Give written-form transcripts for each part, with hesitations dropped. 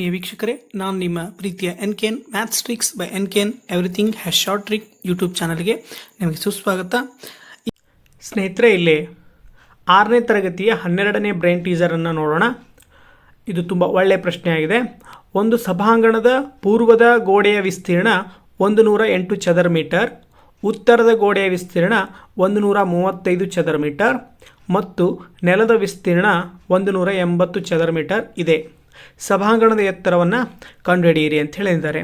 ಪ್ರಿಯ ವೀಕ್ಷಕರೇ, ನಾನು ನಿಮ್ಮ ಪ್ರೀತಿಯ N.K.N maths tricks by N.K.N everything has short trick YouTube ಚಾನಲ್ಗೆ ನಿಮಗೆ ಸುಸ್ವಾಗತ. ಸ್ನೇಹಿತರೆ, ಇಲ್ಲಿ 6ನೇ ತರಗತಿಯ 12ನೇ ಬ್ರೈನ್ ಟೀಸರನ್ನು ನೋಡೋಣ. ಇದು ತುಂಬ ಒಳ್ಳೆಯ ಪ್ರಶ್ನೆಯಾಗಿದೆ. ಒಂದು ಸಭಾಂಗಣದ ಪೂರ್ವದ ಗೋಡೆಯ ವಿಸ್ತೀರ್ಣ 108 ಚದರ ಮೀಟರ್, ಉತ್ತರದ ಗೋಡೆಯ ವಿಸ್ತೀರ್ಣ 135 ಚದರ ಮೀಟರ್ ಮತ್ತು ನೆಲದ ವಿಸ್ತೀರ್ಣ 180 ಚದರ ಮೀಟರ್ ಇದೆ. ಸಭಾಂಗಣದ ಎತ್ತರವನ್ನು ಕಂಡುಹಿಡಿಯಿರಿ ಅಂತ ಹೇಳಿದ್ದಾರೆ.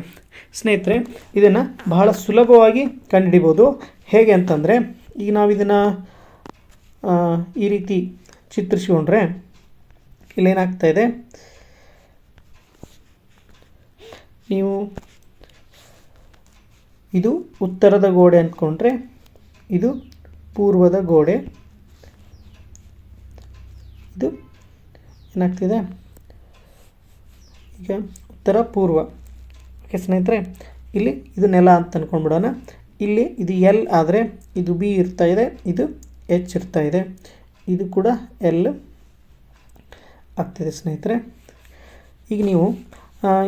ಸ್ನೇಹಿತರೆ, ಇದನ್ನು ಬಹಳ ಸುಲಭವಾಗಿ ಕಂಡುಹಿಡಿಬೋದು. ಹೇಗೆ ಅಂತಂದರೆ, ಈಗ ನಾವು ಇದನ್ನು ಈ ರೀತಿ ಚಿತ್ರಿಸಿಕೊಂಡ್ರೆ ಇಲ್ಲೇನಾಗ್ತಾಯಿದೆ, ನೀವು ಇದು ಉತ್ತರದ ಗೋಡೆ ಅಂದ್ಕೊಂಡ್ರೆ ಇದು ಪೂರ್ವದ ಗೋಡೆ, ಇದು ಏನಾಗ್ತಿದೆ ಈಗ ಉತ್ತರ ಪೂರ್ವ. ಓಕೆ ಸ್ನೇಹಿತರೆ, ಇಲ್ಲಿ ಇದು ನೆಲ ಅಂತ ಅಂದ್ಕೊಂಡ್ಬಿಡೋಣ. ಇಲ್ಲಿ ಇದು ಎಲ್ ಆದರೆ ಇದು ಬಿ ಇರ್ತಾಯಿದೆ, ಇದು ಎಚ್ ಇರ್ತಾಯಿದೆ, ಇದು ಕೂಡ ಎಲ್ ಆಗ್ತಿದೆ. ಸ್ನೇಹಿತರೆ, ಈಗ ನೀವು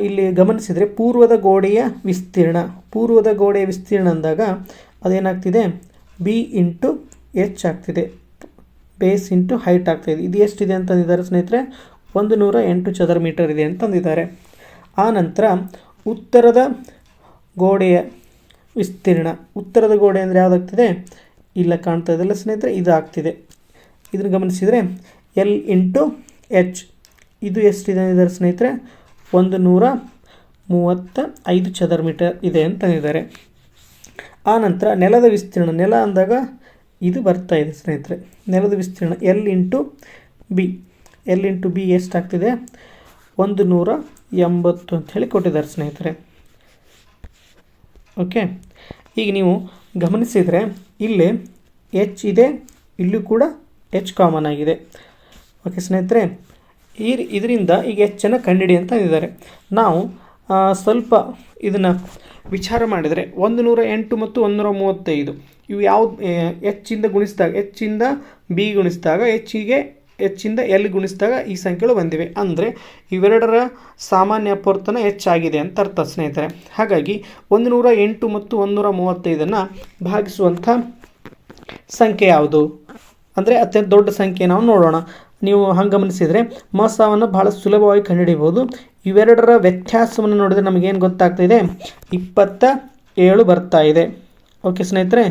ಇಲ್ಲಿ ಗಮನಿಸಿದರೆ ಪೂರ್ವದ ಗೋಡೆಯ ವಿಸ್ತೀರ್ಣ ಅಂದಾಗ ಅದೇನಾಗ್ತಿದೆ, ಬಿ ಇಂಟು ಎಚ್ ಆಗ್ತಿದೆ, ಬೇಸ್ ಇಂಟು ಹೈಟ್ ಆಗ್ತಾಯಿದೆ. ಇದು ಎಷ್ಟಿದೆ ಅಂತಂದಿದ್ದಾರೆ ಸ್ನೇಹಿತರೆ, 108 ಚದರ ಮೀಟರ್ ಇದೆ ಅಂತಂದಿದ್ದಾರೆ. ಆ ನಂತರ ಉತ್ತರದ ಗೋಡೆಯ ವಿಸ್ತೀರ್ಣ, ಉತ್ತರದ ಗೋಡೆ ಅಂದರೆ ಯಾವುದಾಗ್ತಿದೆ, ಇಲ್ಲ ಕಾಣ್ತಾ ಇದೆಯಲ್ಲ ಸ್ನೇಹಿತರೆ, ಇದು ಆಗ್ತಿದೆ. ಇದನ್ನು ಗಮನಿಸಿದರೆ ಎಲ್ ಇಂಟು ಎಚ್, ಇದು ಎಷ್ಟಿದೆ ಅಂದಿದ್ದಾರೆ ಸ್ನೇಹಿತರೆ, 135 ಚದರ ಮೀಟರ್ ಇದೆ ಅಂತಂದಿದ್ದಾರೆ. ಆ ನಂತರ ನೆಲದ ವಿಸ್ತೀರ್ಣ, ನೆಲ ಅಂದಾಗ ಇದು ಬರ್ತಾ ಇದೆ ಸ್ನೇಹಿತರೆ, ನೆಲದ ವಿಸ್ತೀರ್ಣ ಎಲ್ ಇಂಟು ಬಿ ಎಷ್ಟಾಗ್ತಿದೆ, 180 ಅಂಥೇಳಿ ಕೊಟ್ಟಿದ್ದಾರೆ ಸ್ನೇಹಿತರೆ. ಓಕೆ, ಈಗ ನೀವು ಗಮನಿಸಿದರೆ ಇಲ್ಲಿ ಎಚ್ ಇದೆ, ಇಲ್ಲೂ ಕೂಡ ಎಚ್ ಕಾಮನ್ ಆಗಿದೆ. ಓಕೆ ಸ್ನೇಹಿತರೆ, ಇದರಿಂದ ಈಗ ಎಚ್ಚನ್ನು ಕಂಡುಹಿಡಿ ಅಂತ ಅಂದಿದ್ದಾರೆ. ನಾವು ಸ್ವಲ್ಪ ಇದನ್ನು ವಿಚಾರ ಮಾಡಿದರೆ 108 ಮತ್ತು 135 ಇವು ಯಾವ್ದು ಎಚ್ಚಿಂದ ಗುಣಿಸಿದಾಗ, ಎಚ್ಚಿಂದ ಬಿ ಗುಣಿಸಿದಾಗ ಎಚ್ಚಿಂದ ಎಲ್ ಗುಣಿಸಿದಾಗ ಈ ಸಂಖ್ಯೆಗಳು ಬಂದಿವೆ. ಅಂದರೆ ಇವೆರಡರ ಸಾಮಾನ್ಯ ಅಪವರ್ತನ ಹೆಚ್ಚಾಗಿದೆ ಅಂತ ಅರ್ಥ ಸ್ನೇಹಿತರೆ. ಹಾಗಾಗಿ 108 ಮತ್ತು 135 ಭಾಗಿಸುವಂಥ ಸಂಖ್ಯೆ ಯಾವುದು ಅಂದರೆ ಅತ್ಯಂತ ದೊಡ್ಡ ಸಂಖ್ಯೆ ನಾವು ನೋಡೋಣ. ನೀವು ಹಂಗೆ ಗಮನಿಸಿದರೆ ಮೊಸವನ್ನು ಬಹಳ ಸುಲಭವಾಗಿ ಕಂಡುಹಿಡಿಬೋದು. ಇವೆರಡರ ವ್ಯತ್ಯಾಸವನ್ನು ನೋಡಿದರೆ ನಮಗೇನು ಗೊತ್ತಾಗ್ತಾಯಿದೆ, 27 ಬರ್ತಾ ಇದೆ. ಓಕೆ ಸ್ನೇಹಿತರೆ,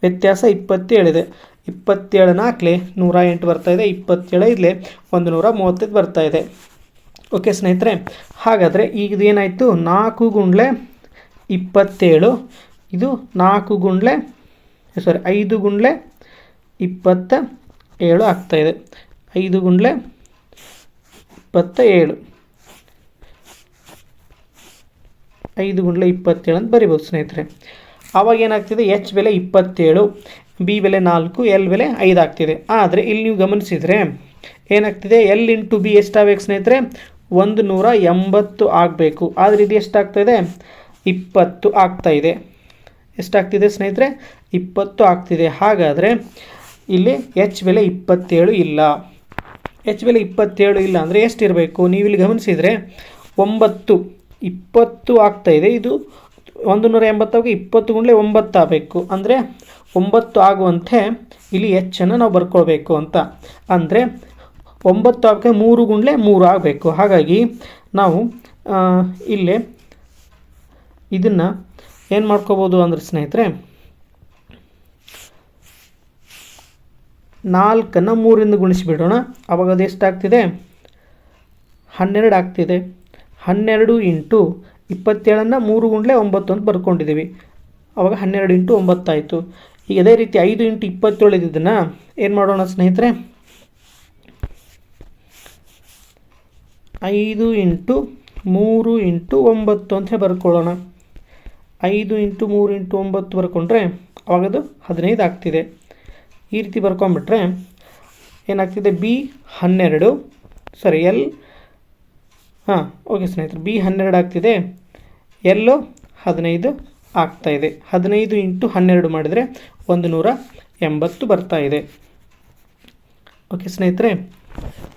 ವ್ಯತ್ಯಾಸ 27 ಇದೆ. 27 4 108 ಬರ್ತಾಯಿದೆ, 27 5 135 ಬರ್ತಾಯಿದೆ. ಓಕೆ ಸ್ನೇಹಿತರೆ, ಹಾಗಾದರೆ ಈಗ ಇದೇನಾಯಿತು, 4 ಗುಂಡ್ಲೆ 27, ಇದು 5 ಗುಂಡ್ಲೆ 27 ಆಗ್ತಾಯಿದೆ. 5 ಗುಂಡ್ಲೆ 27, 5 ಗುಂಡ್ಲೆ 27 ಅಂತ ಬರಿಬೋದು ಸ್ನೇಹಿತರೆ. ಆವಾಗ ಏನಾಗ್ತಿದೆ, ಎಚ್ ಬೆಲೆ 27, ಬಿ ಬೆಲೆ 4, ಎಲ್ ಬೆಲೆ 5 ಆಗ್ತಿದೆ. ಆದರೆ ಇಲ್ಲಿ ನೀವು ಗಮನಿಸಿದರೆ ಏನಾಗ್ತಿದೆ, ಎಲ್ ಇಂಟು ಬಿ ಎಷ್ಟಾಗಬೇಕು ಸ್ನೇಹಿತರೆ, 180 ಆಗಬೇಕು. ಆದರೆ ಇದು ಎಷ್ಟಾಗ್ತಾಯಿದೆ, 20 ಆಗ್ತಾಯಿದೆ. ಎಷ್ಟಾಗ್ತಿದೆ ಸ್ನೇಹಿತರೆ, 20 ಆಗ್ತಿದೆ. ಹಾಗಾದರೆ ಇಲ್ಲಿ ಎಚ್ ಬೆಲೆ 27 ಇಲ್ಲ. ಎಚ್ ಬೆಲೆ 27 ಇಲ್ಲ ಅಂದರೆ ಎಷ್ಟಿರಬೇಕು, ನೀವು ಇಲ್ಲಿ ಗಮನಿಸಿದರೆ 20 ಆಗ್ತಾಯಿದೆ. ಇದು 180 20 ಗುಂಡ್ಲೆ 9 ಆಗಬೇಕು. ಅಂದರೆ 9 ಆಗುವಂತೆ ಇಲ್ಲಿ ಎಚ್ಚನ್ನು ನಾವು ಬರ್ಕೊಳ್ಬೇಕು ಅಂತ. ಅಂದರೆ 9 ಆಗಕ್ಕೆ 3 ಗುಂಡ್ಲೆ 3 ಆಗಬೇಕು. ಹಾಗಾಗಿ ನಾವು ಇಲ್ಲೇ ಇದನ್ನು ಏನು ಮಾಡ್ಕೋಬೋದು ಅಂದರೆ ಸ್ನೇಹಿತರೆ, 4ನ್ನು 3ರಿಂದ ಗುಣಿಸಿಬಿಡೋಣ. ಆವಾಗ ಅದು ಎಷ್ಟಾಗ್ತಿದೆ, 12 ಆಗ್ತಿದೆ. 12 ಇಂಟು 27 3 ಗುಂಡ್ಲೆ 9 ಅಂತ ಬರ್ಕೊಂಡಿದ್ದೀವಿ. ಆವಾಗ 12 ಇಂಟು 9 ಆಯಿತು. ಈಗ ಅದೇ ರೀತಿ 5 ಇಂಟು 27 ಇದನ್ನು ಏನು ಮಾಡೋಣ ಸ್ನೇಹಿತರೆ, 5 ಇಂಟು 3 ಇಂಟು 9 ಅಂತ ಬರ್ಕೊಳ್ಳೋಣ. 5 ಇಂಟು 3 ಇಂಟು 9 ಬರ್ಕೊಂಡ್ರೆ ಅವಾಗದು 15 ಆಗ್ತಿದೆ. ಈ ರೀತಿ ಬರ್ಕೊಂಬಿಟ್ರೆ ಏನಾಗ್ತಿದೆ, ಬಿ 12 ಎಲ್ ಓಕೆ ಸ್ನೇಹಿತರೆ, ಬಿ 12 ಆಗ್ತಿದೆ, ಎಲ್ಲು 15 ಆಗ್ತಾಯಿದೆ. 15 ಇಂಟು 12 ಮಾಡಿದರೆ 180 ಬರ್ತಾಯಿದೆ. ಓಕೆ ಸ್ನೇಹಿತರೆ,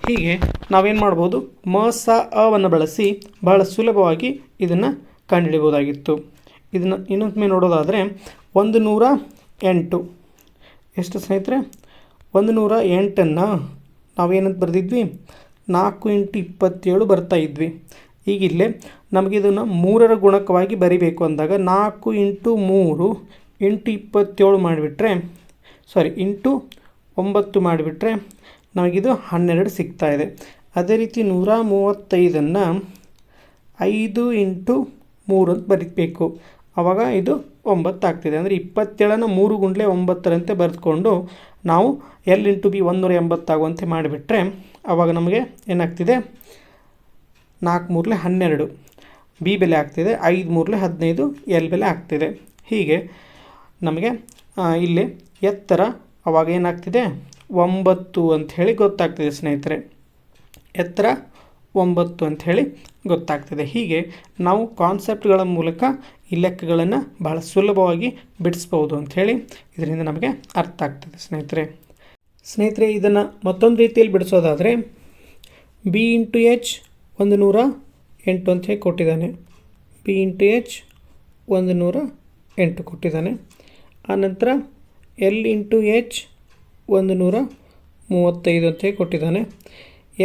ಹೀಗೆ ನಾವೇನು ಮಾಡ್ಬೋದು, ಮ ಸ ಅವನ್ನು ಬಳಸಿ ಬಹಳ ಸುಲಭವಾಗಿ ಇದನ್ನು ಕಂಡುಹಿಡಿಬೋದಾಗಿತ್ತು. ಇದನ್ನು ಇನ್ನೊಮ್ಮೆ ನೋಡೋದಾದರೆ 108 ಎಷ್ಟು ಸ್ನೇಹಿತರೆ? 108 ನಾವೇನಂತ ಬರೆದಿದ್ವಿ, 4 × 27 ಬರ್ತಾ ಇದ್ವಿ. ಈಗ ಇಲ್ಲೇ ನಮಗೆ ಇದನ್ನು 3ರ ಗುಣಕವಾಗಿ ಬರಿಬೇಕು ಅಂದಾಗ 4 × 3 × 27 ಮಾಡಿಬಿಟ್ರೆ, ಇಂಟು 9 ಮಾಡಿಬಿಟ್ರೆ ನಮಗಿದು 12 ಸಿಗ್ತಾ ಇದೆ. ಅದೇ ರೀತಿ 135 5 × 3 ಅಂತ ಬರೀಬೇಕು. ಆವಾಗ ಇದು 9 ಆಗ್ತಿದೆ. ಅಂದರೆ 27ನ 3 × 9ರಂತೆ ಬರೆದುಕೊಂಡು ನಾವು L × B 180 ಆಗುವಂತೆ ಮಾಡಿಬಿಟ್ರೆ ಆವಾಗ ನಮಗೆ ಏನಾಗ್ತಿದೆ, 4 3 12 ಬಿ ಬೆಲೆ ಆಗ್ತಿದೆ, 5 3 15 ಎಲ್ ಬೆಲೆ ಆಗ್ತಿದೆ. ಹೀಗೆ ನಮಗೆ ಇಲ್ಲಿ ಎತ್ತರ ಆವಾಗ ಏನಾಗ್ತಿದೆ, 9 ಅಂಥೇಳಿ ಗೊತ್ತಾಗ್ತಿದೆ ಸ್ನೇಹಿತರೆ. ಎತ್ತರ 9 ಅಂಥೇಳಿ ಗೊತ್ತಾಗ್ತಿದೆ. ಹೀಗೆ ನಾವು ಕಾನ್ಸೆಪ್ಟ್ಗಳ ಮೂಲಕ ಈ ಲೆಕ್ಕಗಳನ್ನು ಭಾಳ ಸುಲಭವಾಗಿ ಬಿಡಿಸ್ಬೋದು ಅಂಥೇಳಿ ಇದರಿಂದ ನಮಗೆ ಅರ್ಥ ಆಗ್ತದೆ ಸ್ನೇಹಿತರೆ. ಇದನ್ನು ಮತ್ತೊಂದು ರೀತಿಯಲ್ಲಿ ಬಿಡಿಸೋದಾದರೆ ಬಿ ಇಂಟು ಎಚ್ 108 ಅಂತ ಹೇಳಿ ಕೊಟ್ಟಿದ್ದಾನೆ. ಬಿ ಇಂಟು ಎಚ್ 108 ಕೊಟ್ಟಿದ್ದಾನೆ. ಆನಂತರ ಎಲ್ ಇಂಟು ಎಚ್ 135 ಅಂತ ಹೇಳಿ ಕೊಟ್ಟಿದ್ದಾನೆ.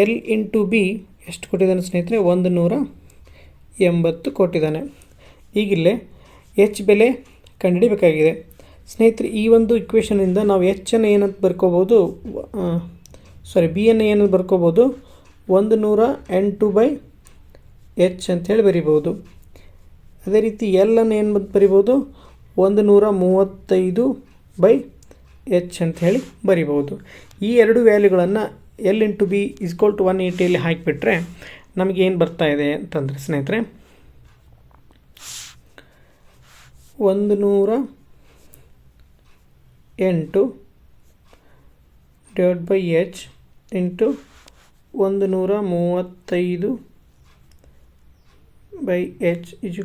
ಎಲ್ ಇಂಟು ಬಿ ಎಷ್ಟು ಕೊಟ್ಟಿದ್ದಾನೆ ಸ್ನೇಹಿತರೆ, 180 ಕೊಟ್ಟಿದ್ದಾನೆ. ಈಗಿಲ್ಲೇ ಎಚ್ ಬೆಲೆ ಕಂಡುಹಿಡಿಬೇಕಾಗಿದೆ ಸ್ನೇಹಿತರೆ. ಈ ಒಂದು ಇಕ್ವೇಷನಿಂದ ನಾವು ಎಚ್ಚನ್ನು ಏನಂತ ಬರ್ಕೋಬೋದು, ಬಿ ಅನ್ನು ಏನಂತ ಬರ್ಕೋಬೋದು, 108/h ಅಂಥೇಳಿ ಬರಿಬೋದು. ಅದೇ ರೀತಿ ಎಲ್ ಅನ್ನು ಏನು ಬರಿಬೋದು, 135/h ಅಂಥೇಳಿ ಬರಿಬೋದು. ಈ ಎರಡು ವ್ಯಾಲ್ಯೂಗಳನ್ನು ಎಲ್ ಇಂಟು ಬಿ = 180 ಹಾಕಿಬಿಟ್ರೆ ನಮಗೇನು ಬರ್ತಾ ಇದೆ ಅಂತಂದರೆ ಸ್ನೇಹಿತರೆ, 108/h ಇಂಟು 135/h =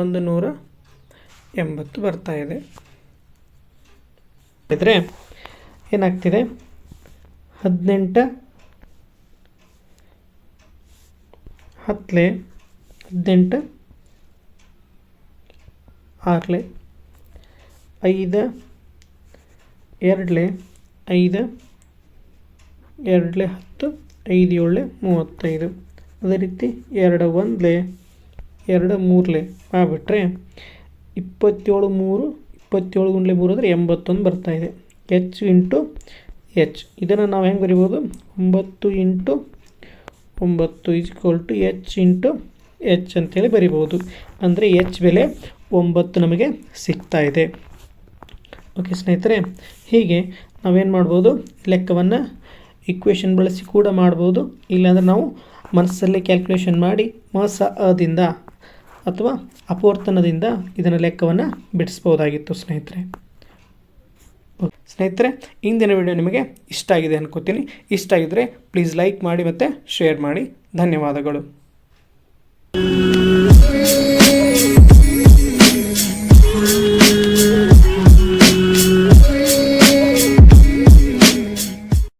180 ಬರ್ತಾ ಇದೆ. ಇದ್ರೆ ಏನಾಗ್ತಿದೆ, 18 10 18 6 5 2 5 2 10 5 7 35. ಅದೇ ರೀತಿ 2 1 2 3 ಮಾಡಿಬಿಟ್ರೆ 27 3 27 × 3 ಅಂದರೆ 81 ಬರ್ತಾ ಇದೆ. ಎಚ್ ಇಂಟು ಎಚ್ ಇದನ್ನು ನಾವು ಹೆಂಗೆ ಬರಿಬೋದು, 9 × 9 ಎಚ್ ಇಂಟು ಎಚ್ ಅಂತೇಳಿ ಬರಿಬೋದು. ಅಂದರೆ ಎಚ್ ಬೆಲೆ 9 ನಮಗೆ ಸಿಗ್ತಾ ಇದೆ. ಓಕೆ ಸ್ನೇಹಿತರೆ, ಹೀಗೆ ನಾವೇನು ಮಾಡ್ಬೋದು, ಲೆಕ್ಕವನ್ನು ಇಕ್ವೇಷನ್ ಬಳಸಿ ಕೂಡ ಮಾಡ್ಬೋದು. ಇಲ್ಲಾಂದರೆ ನಾವು ಮನಸ್ಸಲ್ಲೇ ಕ್ಯಾಲ್ಕುಲೇಷನ್ ಮಾಡಿ ಸ ಅದಿಂದ ಅಥವಾ ಅಪವರ್ತನದಿಂದ ಇದನ್ನು ಲೆಕ್ಕವನ್ನು ಬಿಡಿಸ್ಬೋದಾಗಿತ್ತು ಸ್ನೇಹಿತರೆ. ಇಂದಿನ ವಿಡಿಯೋ ನಿಮಗೆ ಇಷ್ಟ ಆಗಿದೆ ಅನ್ಕೋತೀನಿ. ಇಷ್ಟ ಆಗಿದ್ದರೆ ಪ್ಲೀಸ್ ಲೈಕ್ ಮಾಡಿ ಮತ್ತು ಶೇರ್ ಮಾಡಿ. ಧನ್ಯವಾದಗಳು.